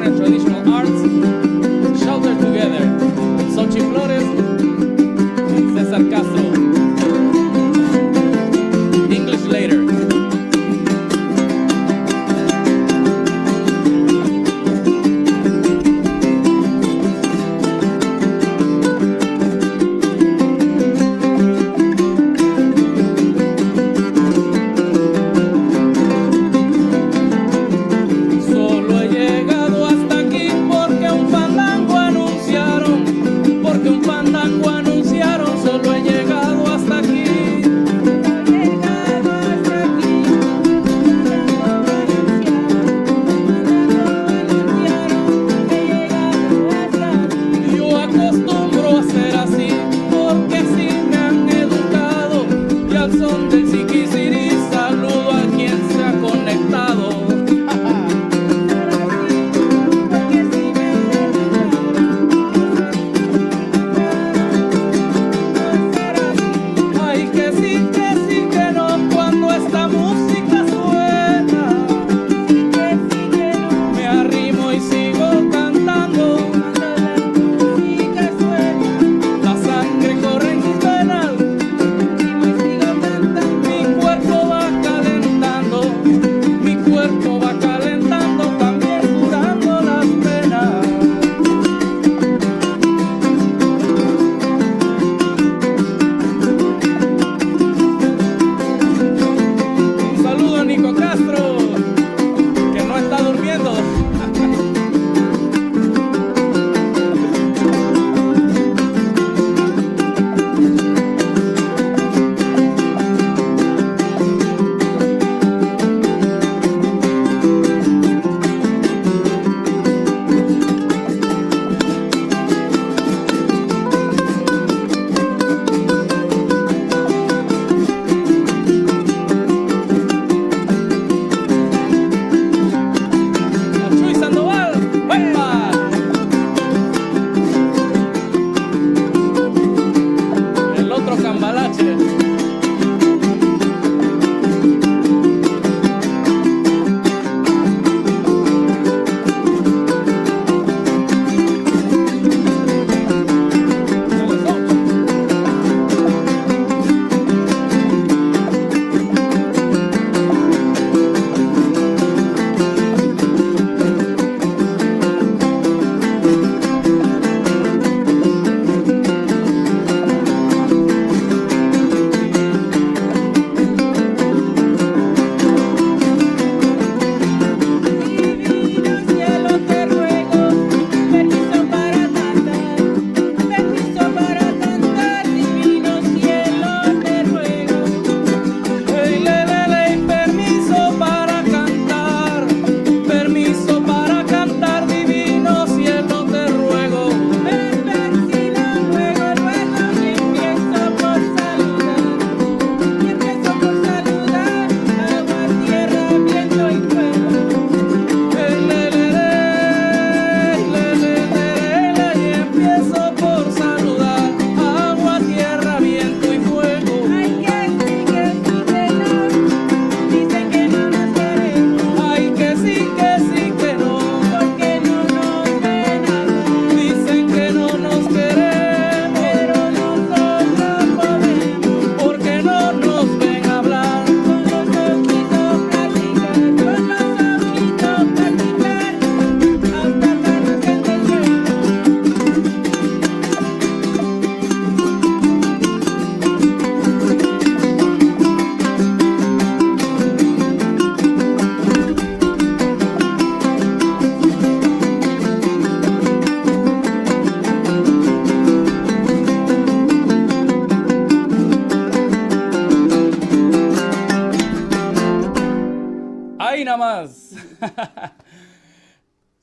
and Traditional Arts, Shelter Together, Xochi Flores, César Castro, English Later.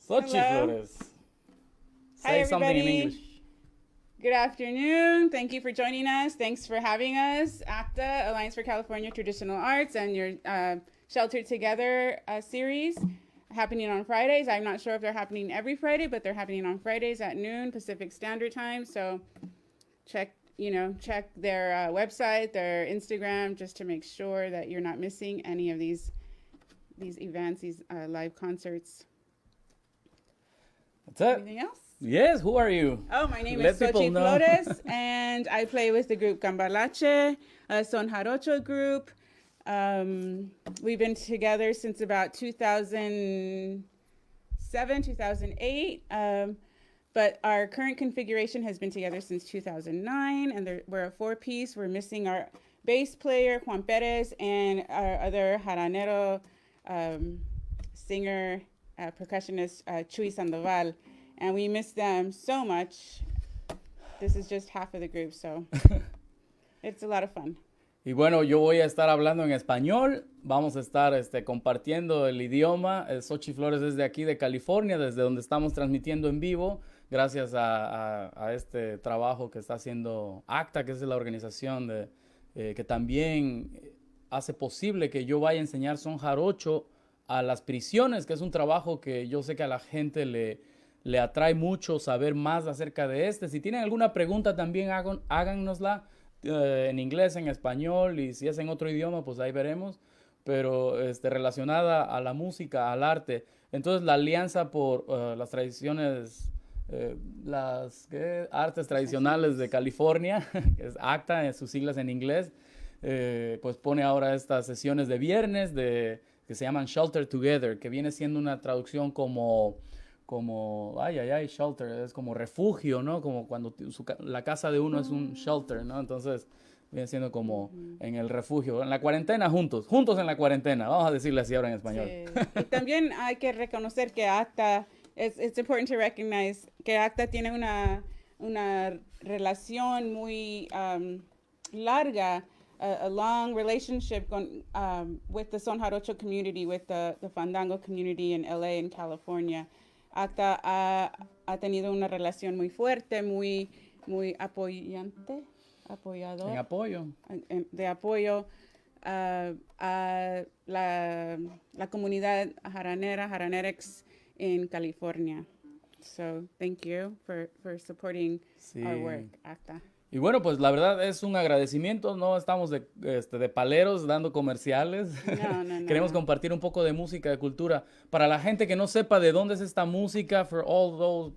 Xochi Flores. Say something in English. Good afternoon. Thank you for joining us. Thanks for having us. ACTA, Alliance for California Traditional Arts, and your Sheltered Together series happening on Fridays. I'm not sure if they're happening every Friday, but they're happening on Fridays at noon Pacific Standard Time. So check their website, their Instagram, just to make sure that you're not missing any of these events, these live concerts. That's it. Anything else? Yes, who are you? Oh, my name Let is people Xochitl know. Flores, and I play with the group Cambalache, a Son Jarocho group. We've been together since about 2007, 2008. But our current configuration has been together since 2009, and we're a four-piece. We're missing our bass player, Juan Perez, and our other jaranero singer, percussionist, Chuy Sandoval. And we miss them so much. This is just half of the group, so it's a lot of fun. Y bueno, yo voy a estar hablando en español. Vamos a estar compartiendo el idioma. Xochitl Flores desde aquí de California, desde donde estamos transmitiendo en vivo, gracias a este trabajo que está haciendo ACTA, que es la organización que también hace posible que yo vaya a enseñar son jarocho a las prisiones, que es un trabajo que yo sé que a la gente le atrae mucho saber más acerca de este. Si tienen alguna pregunta también háganosla en inglés, en español, y si es en otro idioma, pues ahí veremos, pero relacionada a la música, al arte. Entonces la Alianza por las Tradiciones, artes tradicionales de California, que es ACTA, en sus siglas en inglés, pues pone ahora estas sesiones de viernes que se llaman Shelter Together, que viene siendo una traducción como shelter, es como refugio, ¿no? Como cuando la casa de uno es un shelter, ¿no? Entonces viene siendo como en el refugio, en la cuarentena juntos en la cuarentena, vamos a decirle así ahora en español. Sí. Y también hay que reconocer que ACTA, it's important to recognize que ACTA tiene una relación muy larga, a long relationship with the Son Jarocho community, with the Fandango community in LA and California. ACTA ha tenido una relación muy fuerte, muy apoyador. En apoyo. De apoyo a la comunidad jaranerex in California. So thank you for supporting our work, ACTA. Y bueno, pues la verdad es un agradecimiento, no estamos de paleros dando comerciales. No. Queremos compartir un poco de música, de cultura. Para la gente que no sepa de dónde es esta música, for all those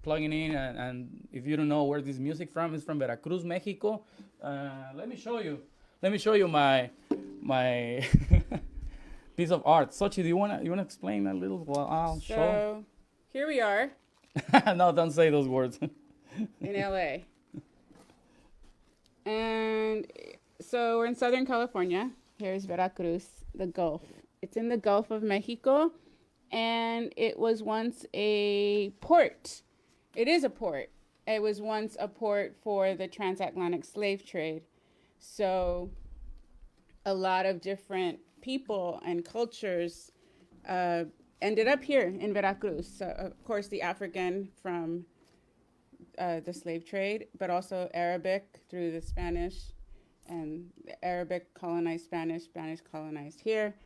plugging in, and if you don't know where this music from, it's from Veracruz, Mexico. Let me show you my piece of art. Xochitl, do you wanna explain a little while I'll show? So here we are No, don't say those words. in LA. And so we're in Southern California. Here's Veracruz, the Gulf. It's in the Gulf of Mexico, and it was once a port. It is a port. It was once a port for the transatlantic slave trade. So a lot of different people and cultures ended up here in Veracruz. So, of course, the African from the slave trade, but also Arabic through the Spanish, and Arabic colonized Spanish, Spanish colonized here,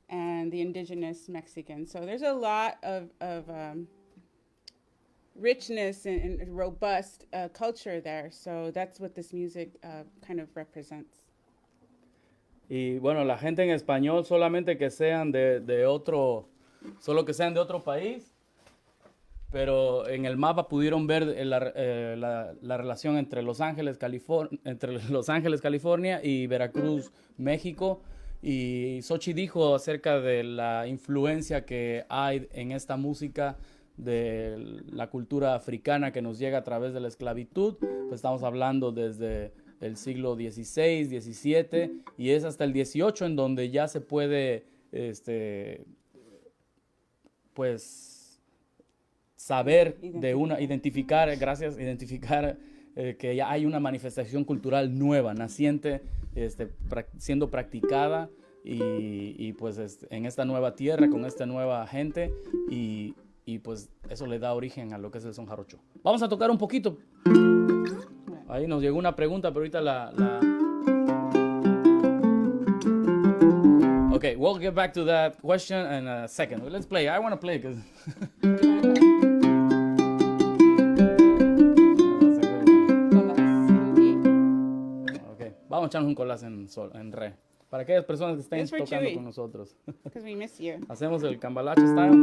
and the indigenous Mexican. So there's a lot of richness and robust culture there. So that's what this music kind of represents. Y bueno, la gente en español solamente que sean de otro país, pero en el mapa pudieron ver la relación entre Los Ángeles, California y Veracruz, México. Y Xochitl dijo acerca de la influencia que hay en esta música de la cultura africana que nos llega a través de la esclavitud. Pues estamos hablando desde el siglo XVI, XVII y es hasta el XVIII en donde ya se puede pues saber identificar que ya hay una manifestación cultural nueva, naciente, siendo practicada y pues en esta nueva tierra, con esta nueva gente y pues eso le da origen a lo que es el son jarocho. Vamos a tocar un poquito. Ahí nos llegó una pregunta, pero ahorita Okay, we'll get back to that question in a second. Let's play. I want to play because Okay, vamos a echarnos un colás en re. Para aquellas personas que estén tocando con nosotros. Because we miss you. Hacemos el cambalache style.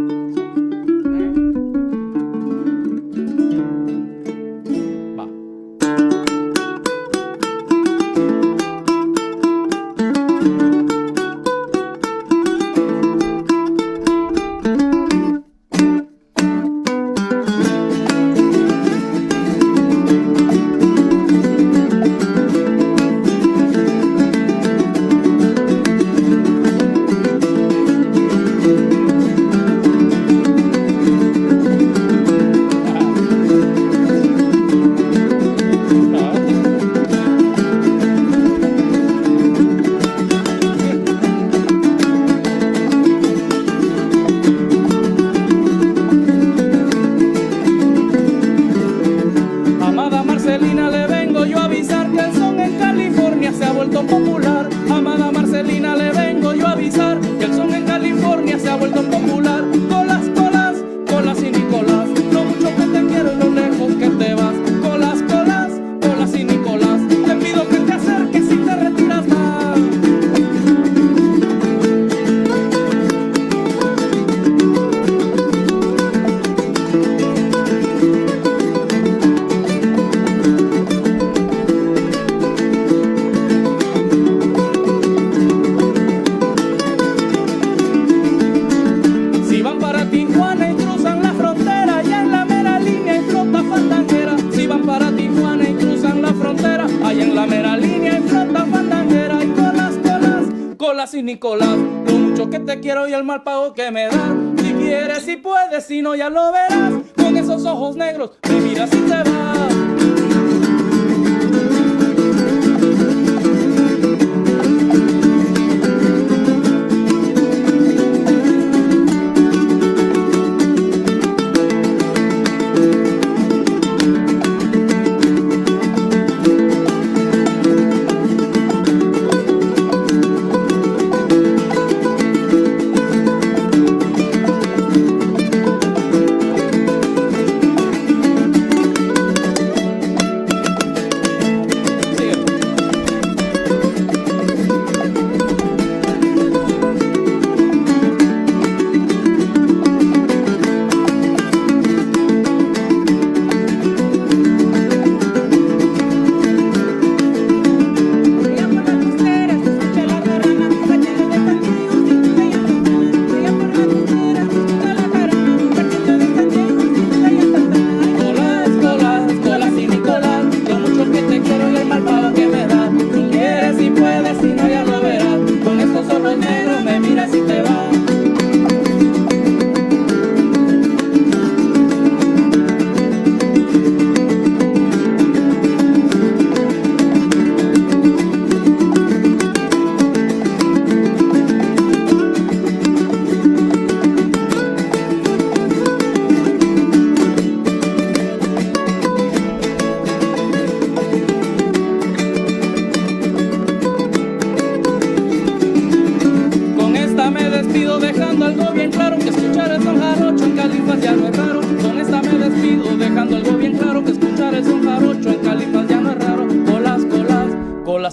colas y Nicolás. Lo mucho que te quiero y el mal pago que me das. Si quieres, si puedes, si no ya lo verás. Con esos ojos negros me miras y te vas.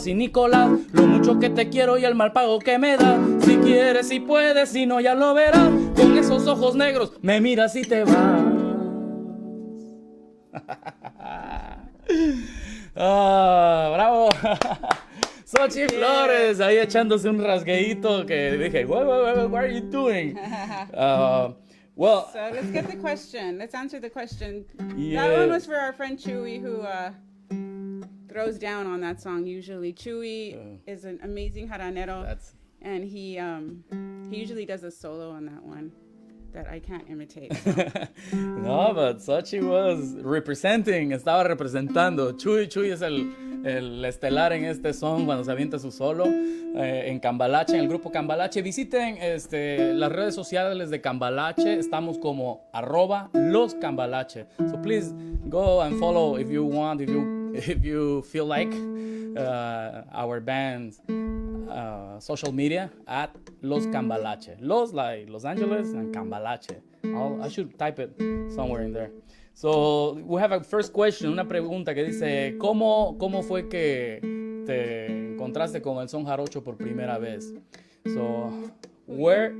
Y Nicolás, lo mucho que te quiero y el mal pago que me da. Si quieres, si puedes, si no ya lo verás. Con esos ojos negros me miras y te vas. Bravo. Xochitl Flores ahí echándose un rasgueíto que dije, what are you doing? Well, so let's get the question. Let's answer the question. Yeah. That one was for our friend Chewy, who throws down on that song usually. Chewy is an amazing jaranero, and he usually does a solo on that one that I can't imitate. So. No, but Xochitl was representing, estaba representando. Chuy es el estelar en este song cuando se avienta su solo en Cambalache, en el grupo Cambalache. Visiten las redes sociales de Cambalache, estamos como @loscambalache. So please go and follow if you want, if you feel like our band's social media at Los Cambalache. Los like Los Angeles and Cambalache. I should type it somewhere in there. So we have a first question, una pregunta que dice, ¿cómo fue que te encontraste con el son jarocho por primera vez? So where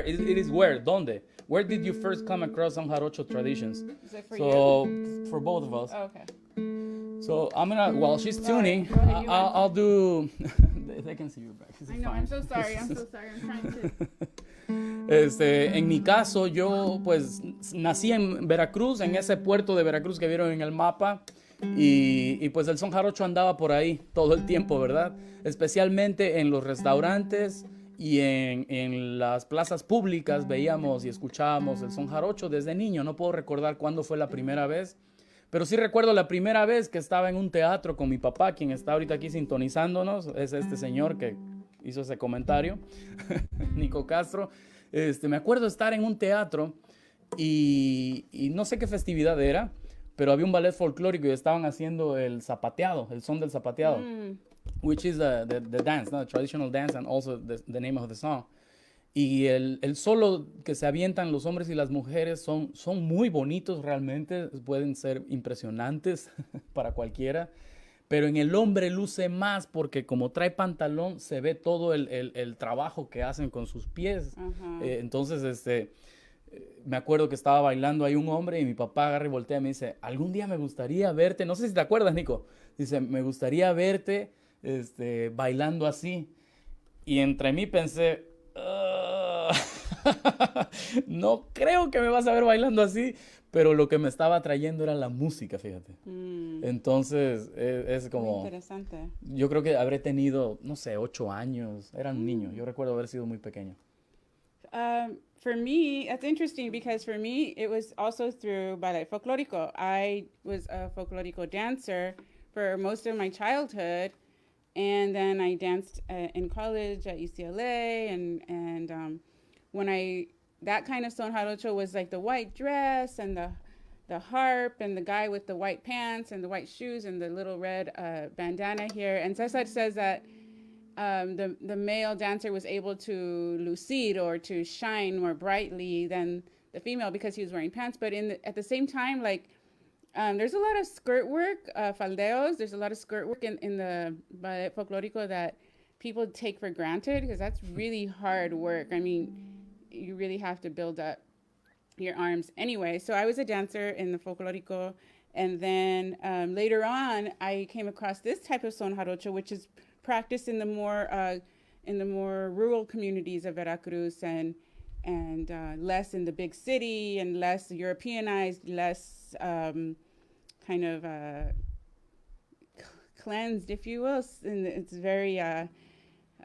it is where, ¿dónde? Where did you first come across son jarocho traditions? Is it for you? For both of us. Oh, okay. So I'm gonna, while she's tuning, Go ahead, I'll do, they can see your back. I know, I'm so sorry. I'm trying to. En mi caso, yo pues nací en Veracruz, en ese puerto de Veracruz que vieron en el mapa, y pues el son jarocho andaba por ahí todo el tiempo, ¿verdad? Especialmente en los restaurantes y en las plazas públicas veíamos y escuchábamos el son jarocho desde niño. No puedo recordar cuándo fue la primera vez, pero sí recuerdo la primera vez que estaba en un teatro con mi papá, quien está ahorita aquí sintonizándonos, es este señor que hizo ese comentario, Nico Castro. Me acuerdo estar en un teatro y no sé qué festividad era, pero había un ballet folclórico y estaban haciendo el zapateado, el son del zapateado, which is the dance, ¿no? The traditional dance and also the name of the song. Y el solo que se avientan los hombres y las mujeres son muy bonitos realmente, pueden ser impresionantes para cualquiera. Pero en el hombre luce más porque como trae pantalón se ve todo el trabajo que hacen con sus pies. Entonces, me acuerdo que estaba bailando ahí un hombre y mi papá agarra y voltea y me dice, algún día me gustaría verte, no sé si te acuerdas, Nico, dice, me gustaría verte bailando así. Y entre mí pensé, no creo que me vas a ver bailando así, pero lo que me estaba atrayendo era la música, fíjate. Entonces, es Muy como, interesante. yo creo que habré tenido, no sé, 8 años, era un niño, yo recuerdo haber sido muy pequeño. For me, that's interesting because for me, it was also through ballet folclórico. I was a folclórico dancer for most of my childhood, and then I danced in college at UCLA, and when that kind of son jarocho was like the white dress and the harp and the guy with the white pants and the white shoes and the little red bandana here. And Cesar says that the male dancer was able to lucir or to shine more brightly than the female because he was wearing pants. But at the same time, like there's a lot of skirt work, faldeos. There's a lot of skirt work in the ballet folclórico that people take for granted because that's really hard work. I mean, you really have to build up your arms anyway. So I was a dancer in the folclórico, and then later on, I came across this type of son jarocho, which is practiced in the more rural communities of Veracruz and less in the big city and less Europeanized, less kind of cleansed, if you will. And it's very I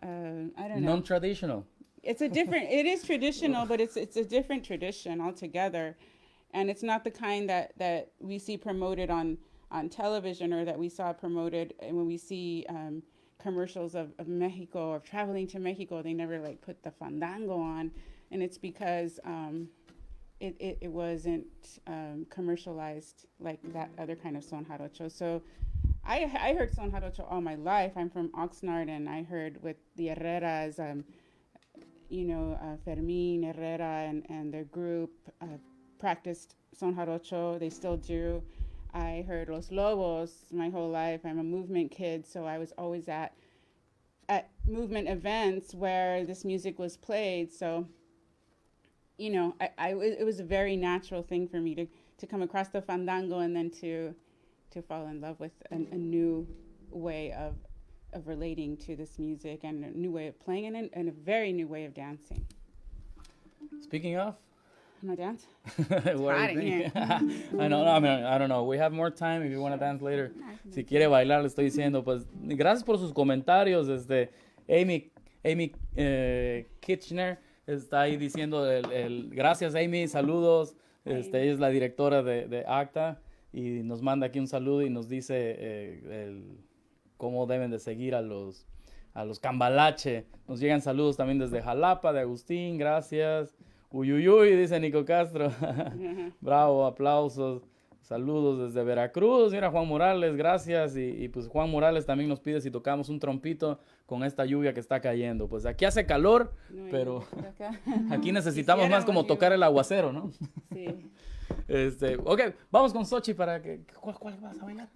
don't know. Non-traditional. It is traditional, but it's a different tradition altogether. And it's not the kind that we see promoted on television or that we saw promoted when we see commercials of Mexico or traveling to Mexico. They never like put the fandango on, and it's because it wasn't commercialized like that other kind of son jarocho. So I heard son jarocho all my life. I'm from Oxnard, and I heard with the Herreras, Fermin Herrera and their group practiced son jarocho. They still do. I heard Los Lobos my whole life. I'm a movement kid, so I was always at movement events where this music was played. So, it was a very natural thing for me to come across the fandango and then to fall in love with a new way of relating to this music and a new way of playing it and a very new way of dancing. Speaking of, I'm gonna dance. What are you thinking? I don't know. We have more time if you want to dance later. Si quiere bailar, le estoy diciendo. Pues gracias por sus comentarios. Amy Kitchener está ahí diciendo gracias, Amy, saludos. Ella es la directora de ACTA y nos manda aquí un saludo y nos dice cómo deben de seguir a los cambalache. Nos llegan saludos también desde Jalapa, de Agustín, gracias. Uyuyuy, dice Nico Castro. Bravo, aplausos. Saludos desde Veracruz. Mira, Juan Morales, gracias. Y pues Juan Morales también nos pide si tocamos un trompito con esta lluvia que está cayendo. Pues aquí hace calor, pero aquí necesitamos más como tocar el aguacero, ¿no? Sí. Ok, vamos con Xochi para que... ¿Cuál vas a bailar?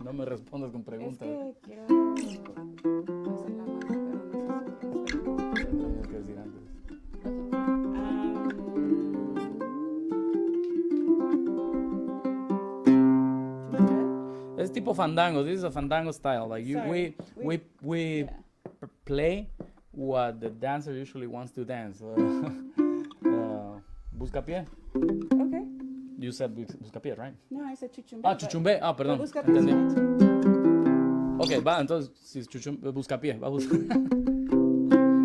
No me respondas con preguntas. Es que quiero hacer la mano, pero no sé si Tenías que decir antes. Es tipo fandango. This is a fandango style. Like we play what the dancer usually wants to dance. Buscapié. Okay. You said buscapié, right? No, I said chuchumbe. Chuchumbe. Perdón. Buscapié. Entendí. Ok, va, entonces, si es buscapié, va a buscar.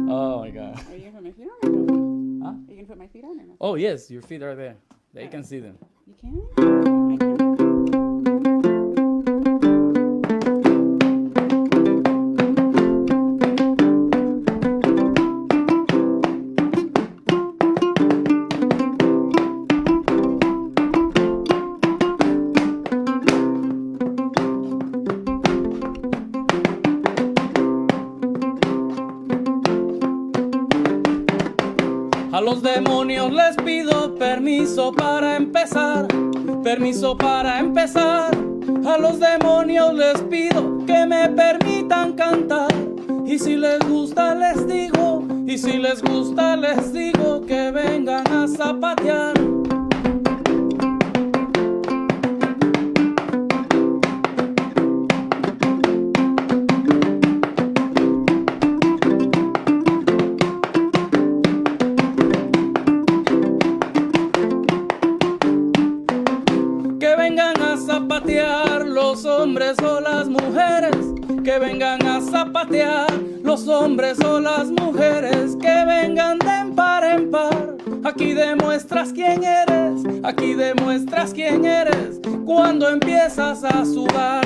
Oh my God. Are you gonna put my feet on or no? Huh? Are you gonna put my feet on or no? Oh yes, your feet are there. They can see them. You can? I can. A los demonios les pido permiso para empezar, permiso para empezar. A los demonios les pido que me permitan cantar. Y si les gusta les digo, y si les gusta les digo que vengan a zapatear. los hombres o las mujeres que vengan a zapatear, los hombres o las mujeres que vengan de par en par. Aquí demuestras quién eres, aquí demuestras quién eres cuando empiezas a sudar.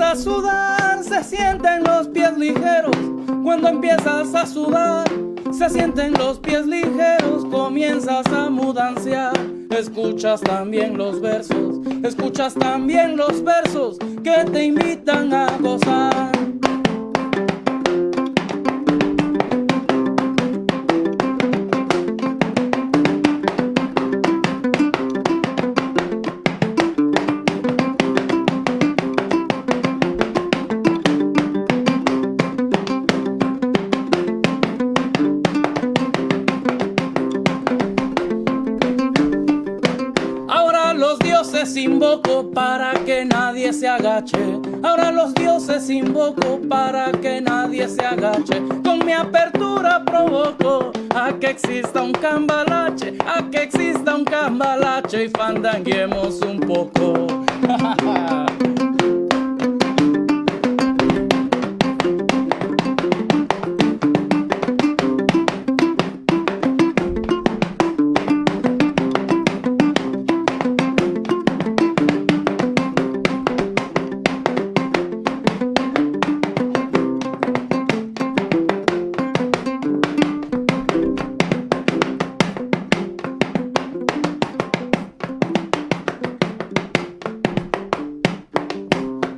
A sudar, se sienten los pies ligeros. Cuando empiezas a sudar, se sienten los pies ligeros. Comienzas a mudancear. Escuchas también los versos, escuchas también los versos que te invitan a gozar. Invoco para que nadie se agache. Ahora los dioses invoco para que nadie se agache. Con mi apertura provoco a que exista un cambalache, a que exista un cambalache y fandanguemos un poco.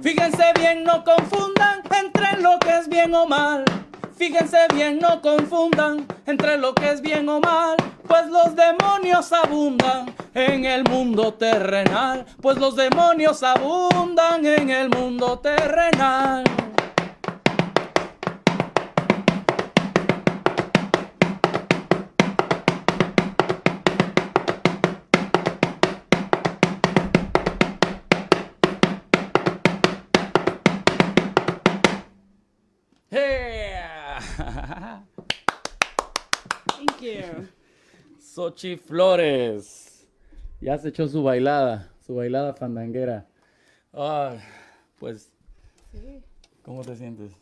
Fíjense bien, no confundan entre lo que es bien o mal. Fíjense bien, no confundan entre lo que es bien o mal. Pues los demonios abundan en el mundo terrenal. Pues los demonios abundan en el mundo terrenal. Thank you. Xochitl Flores. Ya se echó su bailada fandanguera. Ah, pues, Sí. ¿cómo te sientes?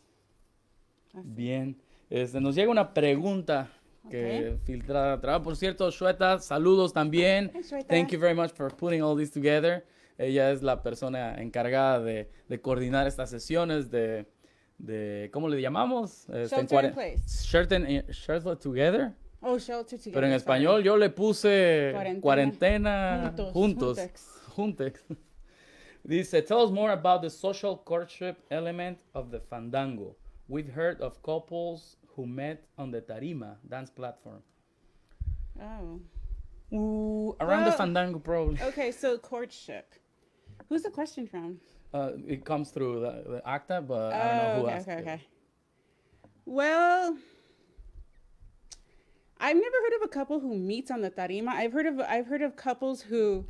Bien. Nos llega una pregunta que filtra a través. Por cierto, Shweta, saludos también. Hey, Shweta. Thank you very much for putting all this together. Ella es la persona encargada de coordinar estas sesiones de ¿cómo le llamamos? Shelter in place. Shelter Together. Oh, shelter together. Pero en sorry. español yo le puse Cuarentena. cuarentena juntos. Juntex. Dice, tell us more about the social courtship element of the fandango. We've heard of couples who met on the tarima dance platform. Oh. Around the Well, fandango probably. Okay, so courtship. Who's the question from? It comes through the acta, but I don't know who asked it. Okay. Well, I've never heard of a couple who meets on the tarima. I've heard of couples who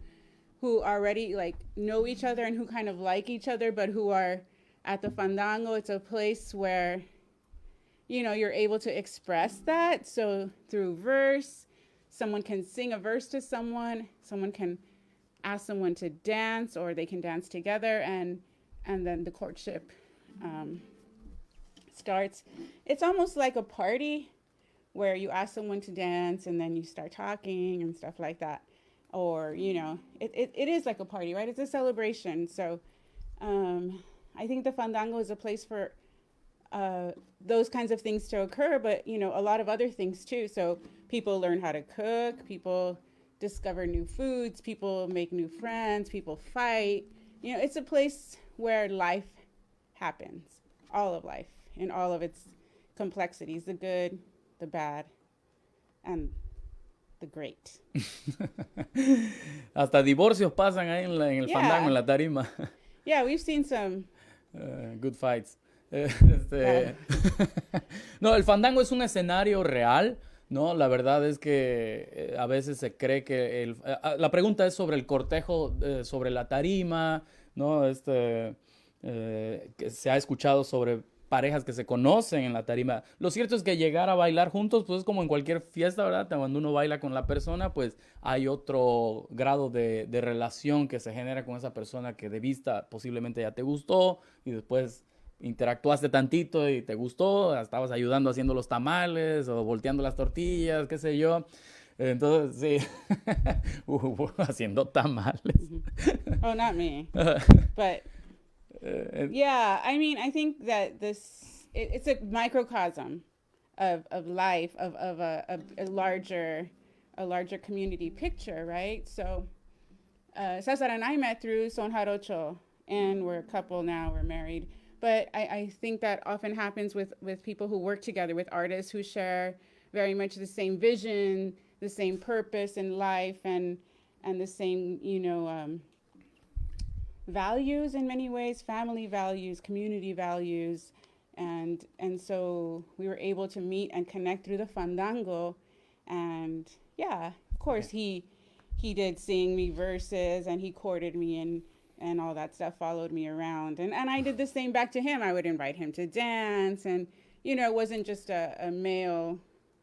already like know each other and who kind of like each other, but who are at the fandango. It's a place where, you know, you're able to express that. So through verse, someone can sing a verse to someone can ask someone to dance, or they can dance together, and then the courtship starts. It's almost like a party where you ask someone to dance and then you start talking and stuff like that. Or, you know, it is like a party, right? It's a celebration. So I think the fandango is a place for those kinds of things to occur, but, you know, a lot of other things too. So people learn how to cook, people discover new foods, people make new friends, people fight. You know, it's a place where life happens, all of life, in all of its complexities, the good, the bad, and the great. Hasta divorcios pasan ahí en el Yeah. fandango, en la tarima. Yeah, we've seen some. Good fights. No, el fandango es un escenario real No, la verdad es que a veces se cree que la pregunta es sobre el cortejo, sobre la tarima, ¿no? Que se ha escuchado sobre parejas que se conocen en la tarima. Lo cierto es que llegar a bailar juntos, pues es como en cualquier fiesta, ¿verdad? Cuando uno baila con la persona, pues hay otro grado de relación que se genera con esa persona que de vista posiblemente ya te gustó y después interactuaste tantito y te gustó, estabas ayudando haciendo los tamales o volteando las tortillas, qué sé yo. Entonces, sí, haciendo tamales. Oh, not me. But yeah, I mean, I think that it's a microcosm of life, of a larger community picture, right? So Cesar and I met through Son Jarocho, and we're a couple now, we're married. But I think that often happens with people who work together, with artists who share very much the same vision, the same purpose in life, and the same, values in many ways, family values, community values. And so we were able to meet and connect through the fandango. And yeah, of course, he did sing me verses, and he courted me, and all that stuff, followed me around. And I did the same back to him. I would invite him to dance. And, it wasn't just a male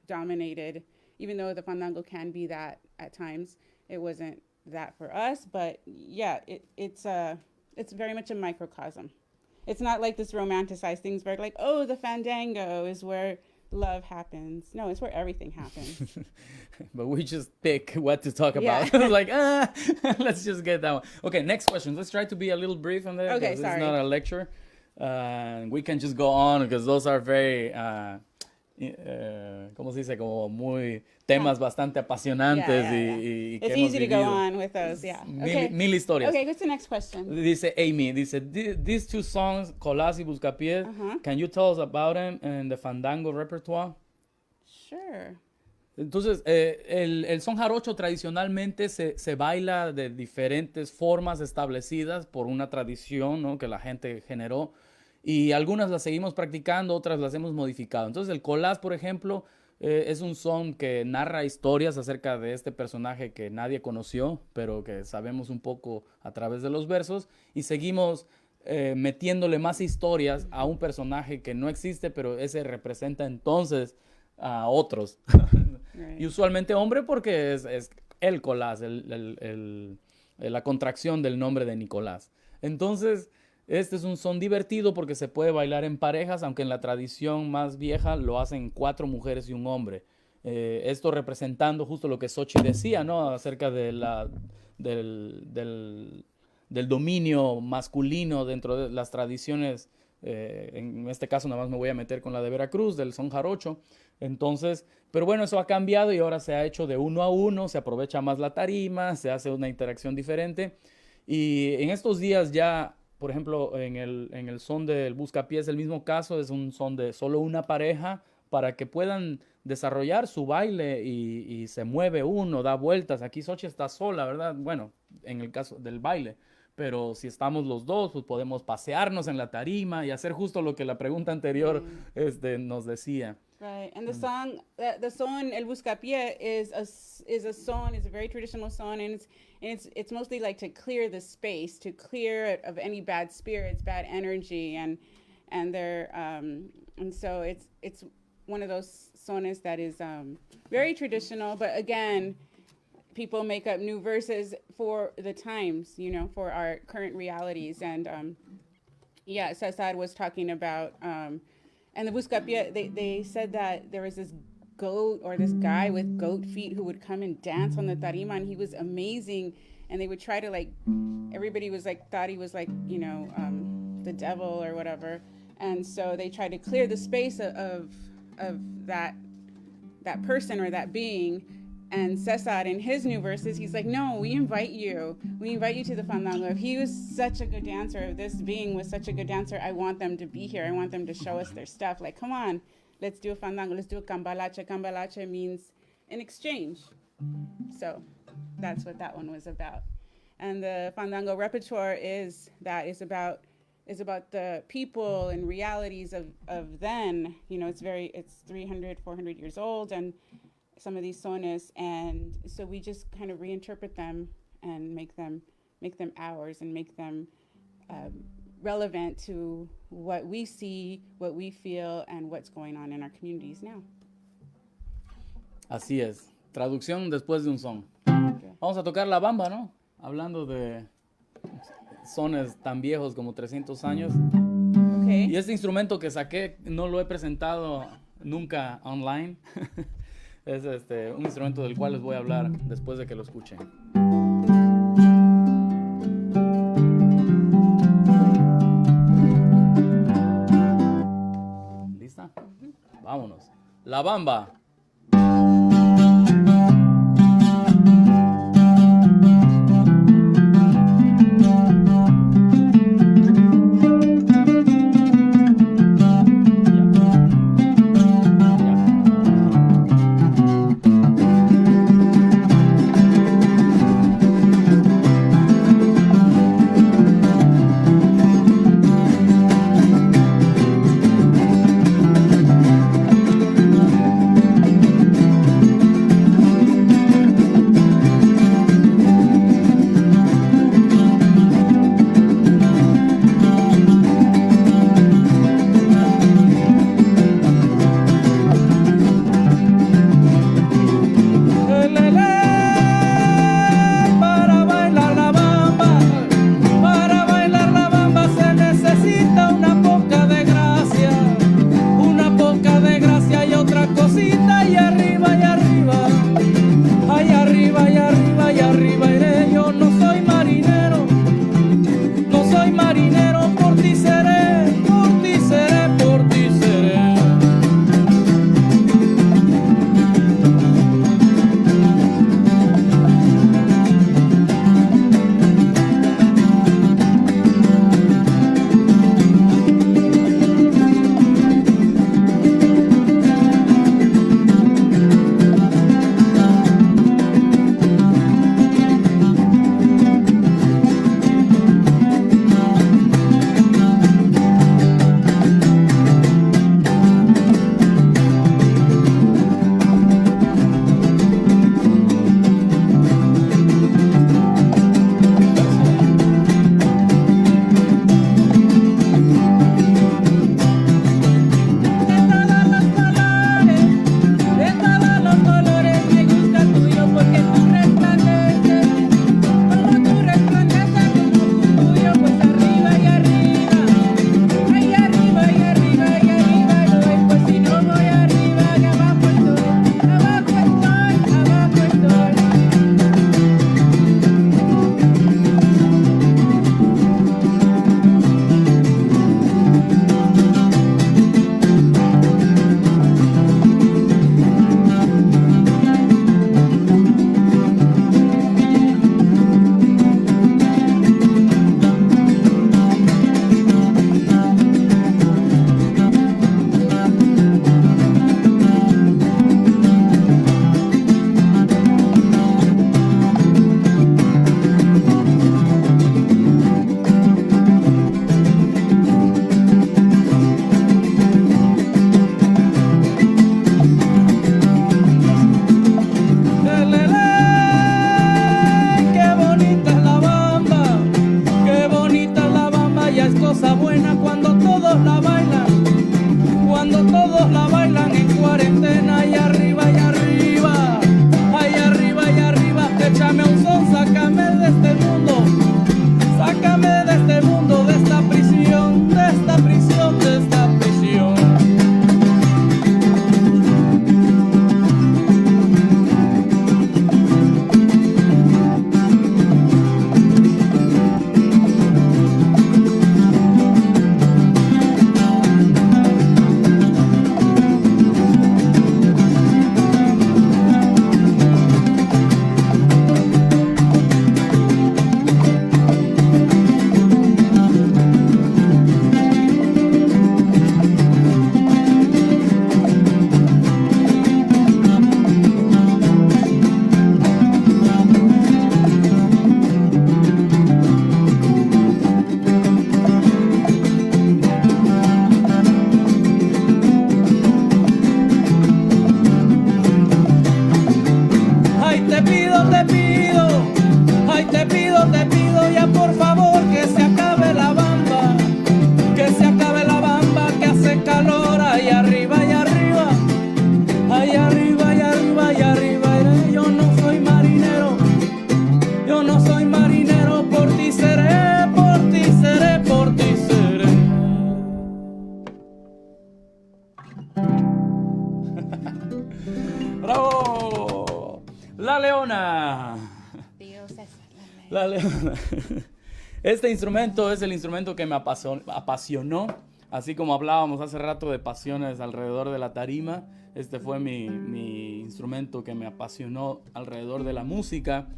dominated, even though the fandango can be that at times. It wasn't that for us. But yeah, it's very much a microcosm. It's not like this romanticized things where like, oh, the fandango is where love happens. No, it's where everything happens. But we just pick what to talk about. Like, let's just get that one. Okay, next question. Let's try to be a little brief on that. Okay, It's sorry. not a lecture. We can just go on because those are very, ¿cómo se dice? Como muy temas bastante apasionantes y que it's hemos easy to go vivido. on with those, yeah. Okay. Mil historias. Okay, what's the next question? Dice Amy, these two songs, Colás y Buscapiés, can you tell us about them and the fandango repertoire? Sure. Entonces, el son jarocho tradicionalmente se baila de diferentes formas establecidas por una tradición, ¿no?, que la gente generó, y algunas las seguimos practicando, otras las hemos modificado. Entonces, el colás, por ejemplo, es un son que narra historias acerca de este personaje que nadie conoció, pero que sabemos un poco a través de los versos, y seguimos metiéndole más historias a un personaje que no existe, pero ese representa entonces a otros. Right. Y usualmente hombre porque es el Colás, la contracción del nombre de Nicolás. Entonces, este es un son divertido porque se puede bailar en parejas, aunque en la tradición más vieja lo hacen 4 mujeres y un hombre. Esto representando justo lo que Xochitl decía, ¿no?, acerca de del dominio masculino dentro de las tradiciones. En este caso nada más me voy a meter con la de Veracruz, del son jarocho. Entonces, pero bueno, eso ha cambiado y ahora se ha hecho de 1 a 1, se aprovecha más la tarima, se hace una interacción diferente. Y en estos días ya, por ejemplo, en el son del Buscapiés, el mismo caso, es un son de solo una pareja para que puedan desarrollar su baile y se mueve uno, da vueltas. Aquí Xochitl está sola, ¿verdad? Bueno, en el caso del baile. Pero si estamos los dos, pues podemos pasearnos en la tarima y hacer justo lo que la pregunta anterior nos decía. Right, and the song El Buscapié is a song, is a very traditional song, and it's mostly like to clear the space, to clear it of any bad spirits, bad energy, and so it's one of those sones that is very traditional, but again, people make up new verses for the times, for our current realities. And Cesar was talking about, and the Buscapié, they said that there was this goat or this guy with goat feet who would come and dance on the tarima, and he was amazing. And they would try to everybody was thought he was the devil or whatever. And so they tried to clear the space of that person or that being. And Cesar, in his new verses, he's like, no, we invite you to the fandango. If he was such a good dancer, if this being was such a good dancer, I want them to be here. I want them to show us their stuff. Like, come on, let's do a fandango. Let's do a cambalache. Cambalache means an exchange. So that's what that one was about. And the fandango repertoire is about the people and realities of then. It's 300, 400 years old, and some of these sones, and so we just kind of reinterpret them and make them ours and make them relevant to what we see, what we feel, and what's going on in our communities now. Así es. Traducción después de un son. Okay. Vamos a tocar la bamba, ¿no? Hablando de sones tan viejos como 300 años. Okay. Y este instrumento que saqué no lo he presentado nunca online. Es un instrumento del cual les voy a hablar después de que lo escuchen. ¿Lista? Vámonos. La bamba. leona. Tío César, La leona. Este instrumento es el instrumento que me apasionó, así como hablábamos hace rato de pasiones alrededor de la tarima. Este fue mi instrumento que me apasionó alrededor de la música,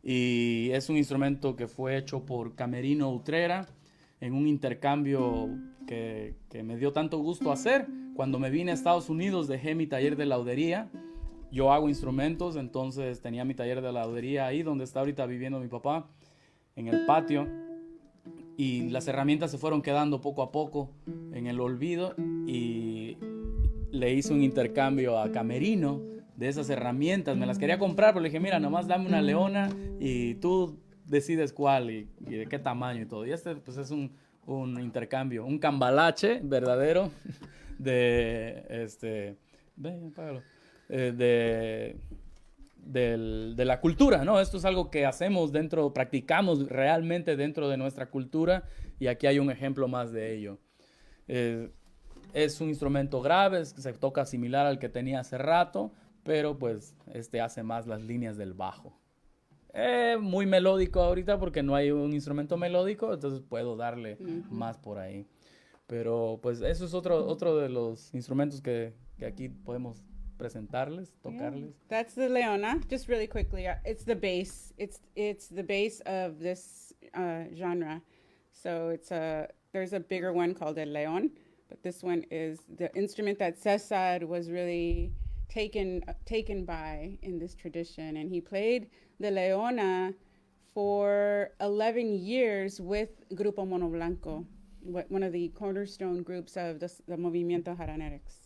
y es un instrumento que fue hecho por Camerino Utrera en un intercambio que me dio tanto gusto hacer. Cuando me vine a Estados Unidos dejé mi taller de laudería. Yo hago instrumentos, entonces tenía mi taller de laudería ahí donde está ahorita viviendo mi papá, en el patio, y las herramientas se fueron quedando poco a poco en el olvido, y le hice un intercambio a Camerino de esas herramientas. Me las quería comprar, pero le dije, mira, nomás dame una leona y tú decides cuál y de qué tamaño y todo. Y este pues es un intercambio, un cambalache verdadero de ven, apágalo, de la cultura, ¿no? Esto es algo que hacemos practicamos realmente dentro de nuestra cultura, y aquí hay un ejemplo más de ello. Es un instrumento grave, se toca similar al que tenía hace rato, pero pues hace más las líneas del bajo. Muy melódico ahorita porque no hay un instrumento melódico, entonces puedo darle más por ahí. Pero pues eso es otro de los instrumentos que aquí podemos presentarles, tocarles. Yeah. That's the leona. Just really quickly, it's the bass. It's the bass of this genre. So there's a bigger one called el león, but this one is the instrument that Cesar was really taken by in this tradition, and he played the leona for 11 years with Grupo Mono Blanco, one of the cornerstone groups of the Movimiento Jaranerex.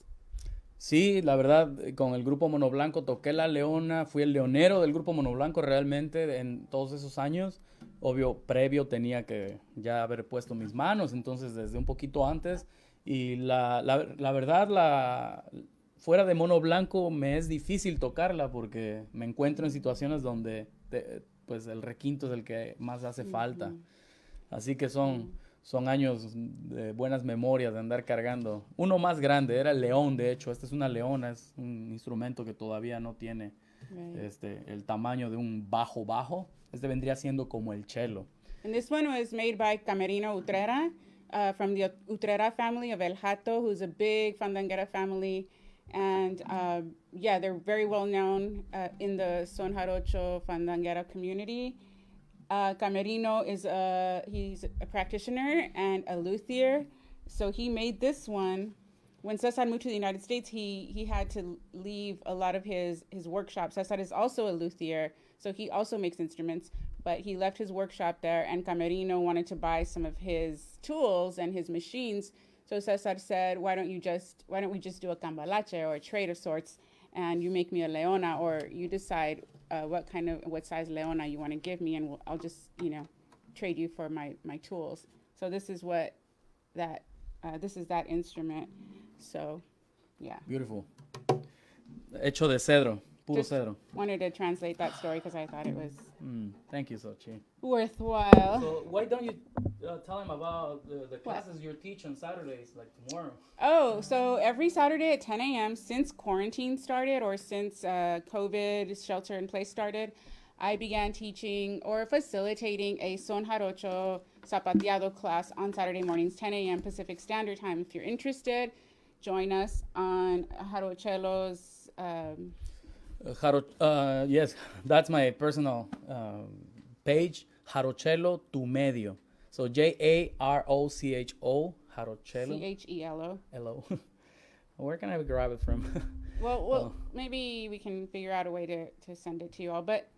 Sí, la verdad, con el Grupo Mono Blanco toqué la leona, fui el leonero del Grupo Mono Blanco realmente en todos esos años. Obvio, previo tenía que ya haber puesto mis manos, entonces desde un poquito antes. Y la verdad, fuera de Mono Blanco me es difícil tocarla porque me encuentro en situaciones donde pues el requinto es el que más hace falta. Así que son años de buenas memorias de andar cargando. Uno más grande, era el león, de hecho. Esta es una leona, es un instrumento que todavía no tiene el tamaño de un bajo. Este vendría siendo como el cello. And this one was made by Camerino Utrera, from the Utrera family of El Hato, who's a big fandanguera family. And they're very well known in the Son Jarocho fandanguera community. Camerino he's a practitioner and a luthier, so he made this one. When Cesar moved to the United States, he had to leave a lot of his workshop. Cesar is also a luthier, so he also makes instruments, but he left his workshop there, and Camerino wanted to buy some of his tools and his machines. So Cesar said, why don't we just do a cambalache or a trade of sorts, and you make me a leona, or you decide what size leona you want to give me, and I'll just trade you for my tools. So this is that instrument. So yeah, beautiful. Hecho de cedro, puro cedro. Wanted to translate that story because I thought it was thank you, Xochi. Worthwhile. So why don't you tell him about the classes you teach on Saturdays, like tomorrow? Oh, so every Saturday at 10 a.m. since quarantine started, or since COVID shelter in place started, I began teaching or facilitating a Son Jarocho Zapateado class on Saturday mornings, 10 a.m. Pacific Standard Time. If you're interested, join us on Jarochelo's. Yes, that's my personal page, Jarochelo Tu Medio. So Jarocho, Jarochelo. Chelo. Hello. Where can I grab it from? Well, maybe we can figure out a way to send it to you all. But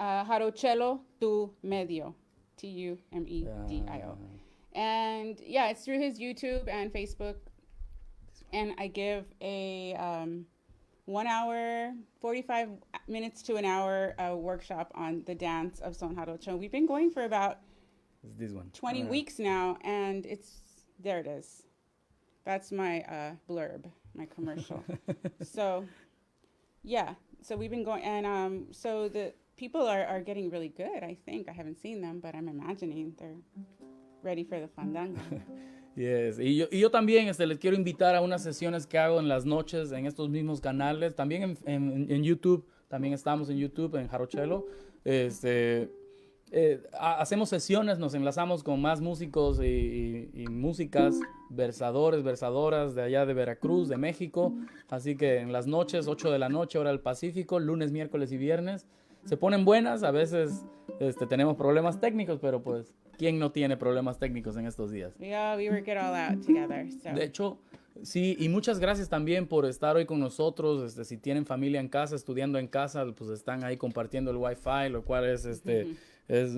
Jarochelo Tu Medio, Tumedio. And yeah, it's through his YouTube and Facebook. And I give a 1 hour, 45 minutes to an hour workshop on the dance of Son Jarocho. We've been going for about this one. 20 weeks now, and there it is. That's my blurb, my commercial. So, yeah. So we've been going, and so the people are getting really good, I think. I haven't seen them, but I'm imagining they're ready for the fandango. Yes. Y yo también les quiero invitar a unas sesiones que hago en las noches en estos mismos canales. También en YouTube También estamos en YouTube, en Jarochelo. Hacemos sesiones, nos enlazamos con más músicos y músicas, versadores, versadoras de allá de Veracruz, de México. Así que en las noches, 8 de la noche, hora del Pacífico, lunes, miércoles y viernes, se ponen buenas. A veces tenemos problemas técnicos, pero pues, ¿quién no tiene problemas técnicos en estos días? We work it all out together. So. De hecho, sí, y muchas gracias también por estar hoy con nosotros. Si tienen familia en casa, estudiando en casa, pues están ahí compartiendo el Wi-Fi, lo cual es es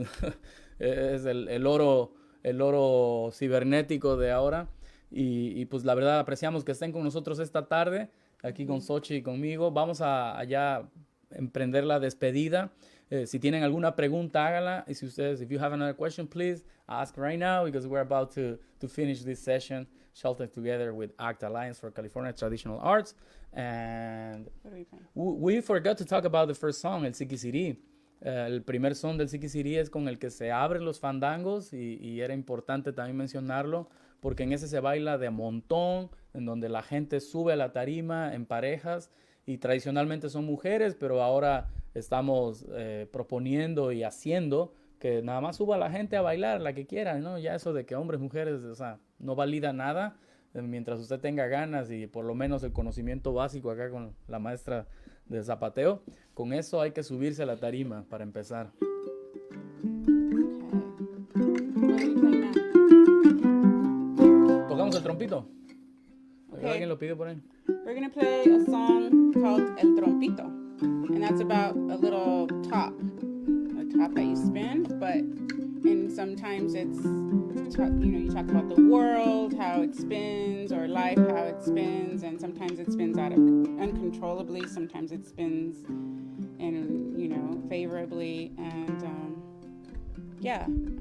el oro cibernético de ahora. Y pues la verdad apreciamos que estén con nosotros esta tarde, aquí con Xochi y conmigo. Vamos a ya emprender la despedida. Si tienen alguna pregunta, hágala. Y si ustedes, if you have another question, please ask right now, because we're about to finish this session, Sheltered Together with ACT Alliance for California Traditional Arts. And we forgot to talk about the first song, el Siquisirí. El primer son del Siquisirí es con el que se abren los fandangos, y era importante también mencionarlo porque en ese se baila de montón, en donde la gente sube a la tarima en parejas, y tradicionalmente son mujeres, pero ahora estamos proponiendo y haciendo que nada más suba la gente a bailar, la que quiera, ¿no? Ya eso de que hombres, mujeres, o sea, no valida nada, mientras usted tenga ganas y por lo menos el conocimiento básico acá con la maestra de zapateo, con eso hay que subirse a la tarima para empezar. ¿Tocamos el trompito? Okay. ¿Alguien lo pide por ahí? We're going to play a song called El Trompito, and that's about a little top that you spin, and sometimes it's, you talk about the world, how it spins, or life, how it spins, and sometimes it spins out of uncontrollably, sometimes it spins favorably, and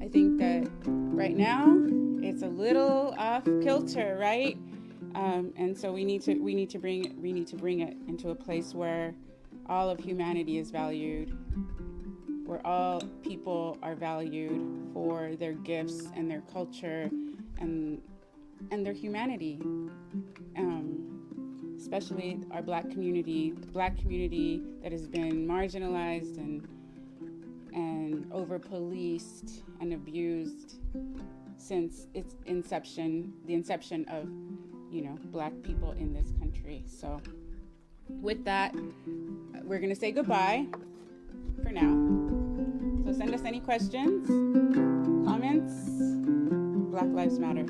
I think that right now it's a little off kilter, right? And so we need to bring it into a place where all of humanity is valued, where all people are valued for their gifts and their culture and their humanity, especially our Black community, the Black community that has been marginalized and over-policed and abused since its inception, the inception of Black people in this country. So with that, we're going to say goodbye for now. So send us any questions, comments. Black Lives Matter.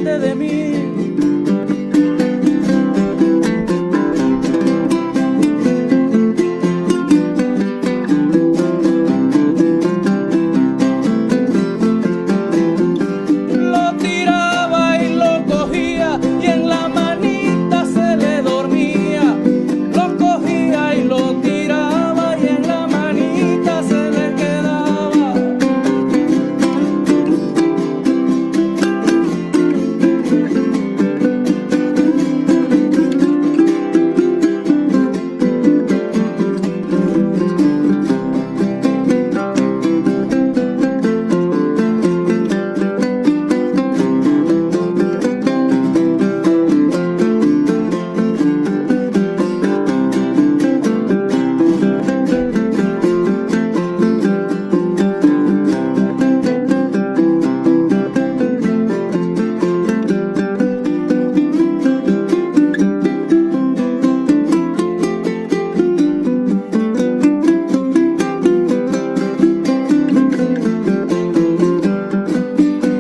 parte de mí. Lo tiraba y lo cogía y en la manita se le dormía. Lo cogía y lo tiraba y en la manita se le quedaba.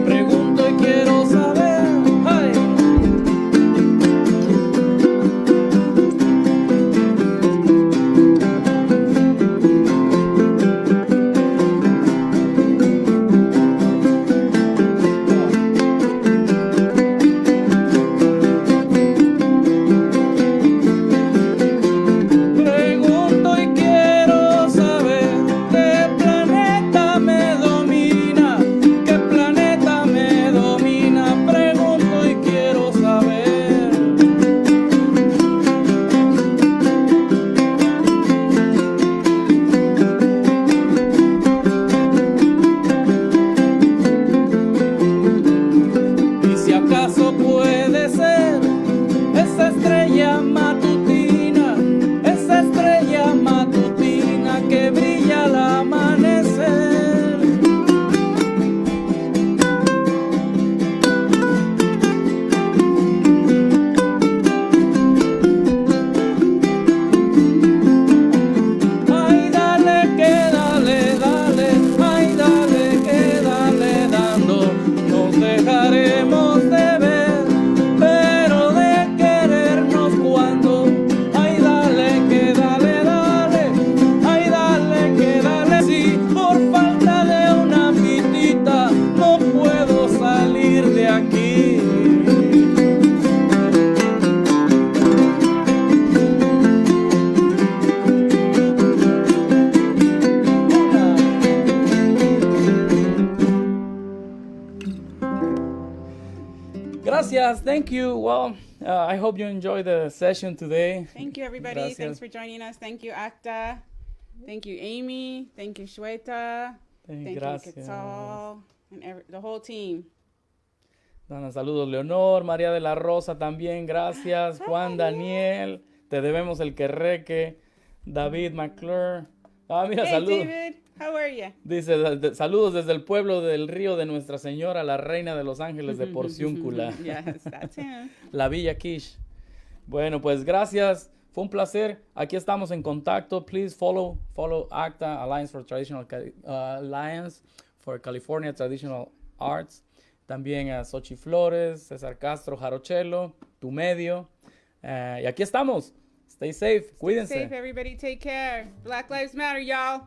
Pregunto y quiero saber, ay. Pregunto y quiero saber qué planeta me domina, qué planeta me domina. Pregunto y quiero saber. Y si acaso puede ser esa estrella matutina que brilla al amanecer. Ay, dale, que dale, dale, ay, dale, que dale dando, nos dejaremos de ver, pero de querernos cuando. Ay, dale, que dale, dale, ay, dale, que dale. Si por falta de una pitita no puedo salir de aquí. Gracias, thank you. Well, I hope you enjoyed the session today. Thank you, everybody. Gracias. Thanks for joining us. Thank you, Acta. Thank you, Amy. Thank you, Shweta. Thank Gracias. you, Quetzal. And the whole team. Dana, saludos, Leonor, María de la Rosa también, gracias. Juan Daniel, te debemos el querreque. David McClure. Ah, mira, Hey, saludos. David. How are you? Dice, saludos desde el pueblo del río de Nuestra Señora, la reina de los ángeles de Porciúncula. Yes, that's him. La Villa Kish. Bueno, pues gracias. Fue un placer. Aquí estamos en contacto. Please follow ACTA, Alliance for California Traditional Arts. También a Xochitl Flores, César Castro, Jarochelo, Tu Medio. Y aquí estamos. Stay safe. Cuídense. Safe, everybody. Take care. Black Lives Matter, y'all.